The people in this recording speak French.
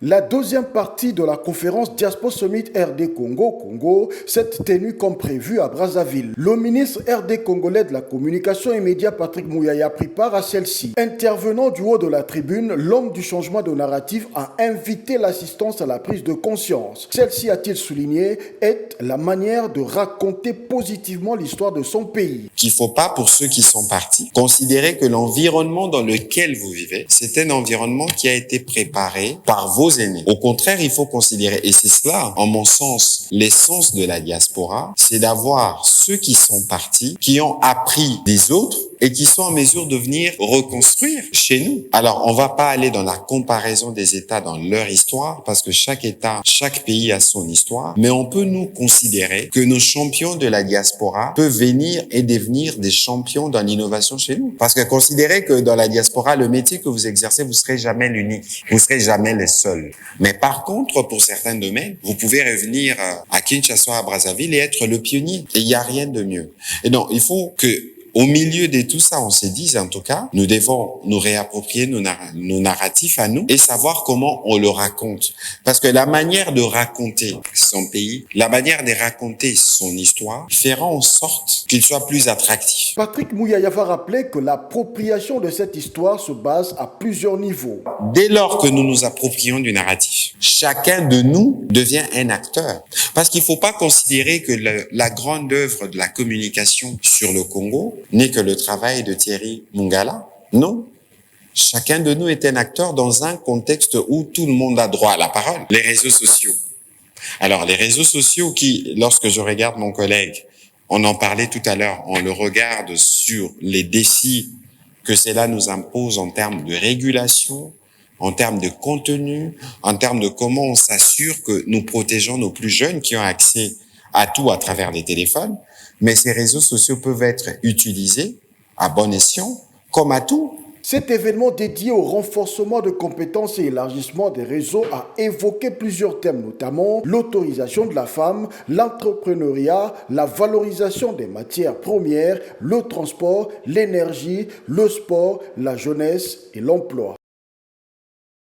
La deuxième partie de la conférence Diaspora Summit RD Congo s'est tenue comme prévu à Brazzaville. Le ministre RD congolais de la communication et médias Patrick Mouyaya prit part à celle-ci. Intervenant du haut de la tribune, l'homme du changement de narratif a invité l'assistance à la prise de conscience. Celle-ci, a-t-il souligné, est la manière de raconter positivement l'histoire de son pays. Qu'il ne faut pas, pour ceux qui sont partis, considérer que l'environnement dans lequel vous vivez, c'est un environnement qui a été préparé par vos aînés. Au contraire, il faut considérer, et c'est cela, en mon sens, l'essence de la diaspora, c'est d'avoir ceux qui sont partis, qui ont appris des autres et qui sont en mesure de venir reconstruire chez nous. Alors, on va pas aller dans la comparaison des États dans leur histoire, parce que chaque État, chaque pays a son histoire, mais on peut nous considérer que nos champions de la diaspora peuvent venir et devenir des champions dans l'innovation chez nous. Parce que considérez que dans la diaspora, le métier que vous exercez, vous serez jamais l'unique, vous serez jamais les seuls. Mais par contre, pour certains domaines, vous pouvez revenir à Kinshasa, à Brazzaville et être le pionnier. Et il n'y a rien de mieux. Et donc, il faut que au milieu de tout ça, on se dit, en tout cas, nous devons nous réapproprier nos narratifs à nous et savoir comment on le raconte. Parce que la manière de raconter son pays, la manière de raconter son histoire, fera en sorte qu'il soit plus attractif. Patrick Mouyaya va rappeler que l'appropriation de cette histoire se base à plusieurs niveaux. Dès lors que nous nous approprions du narratif, chacun de nous devient un acteur. Parce qu'il ne faut pas considérer que la grande œuvre de la communication sur le Congo n'est que le travail de Thierry Mungala. Non. Chacun de nous est un acteur dans un contexte où tout le monde a droit à la parole. Les réseaux sociaux. Alors, les réseaux sociaux qui, lorsque je regarde mon collègue, on en parlait tout à l'heure, on le regarde sur les défis que cela nous impose en termes de régulation, en termes de contenu, en termes de comment on s'assure que nous protégeons nos plus jeunes qui ont accès à tout à travers les téléphones. Mais ces réseaux sociaux peuvent être utilisés à bon escient comme à tout. Cet événement dédié au renforcement de compétences et élargissement des réseaux a évoqué plusieurs thèmes, notamment l'autorisation de la femme, l'entrepreneuriat, la valorisation des matières premières, le transport, l'énergie, le sport, la jeunesse et l'emploi.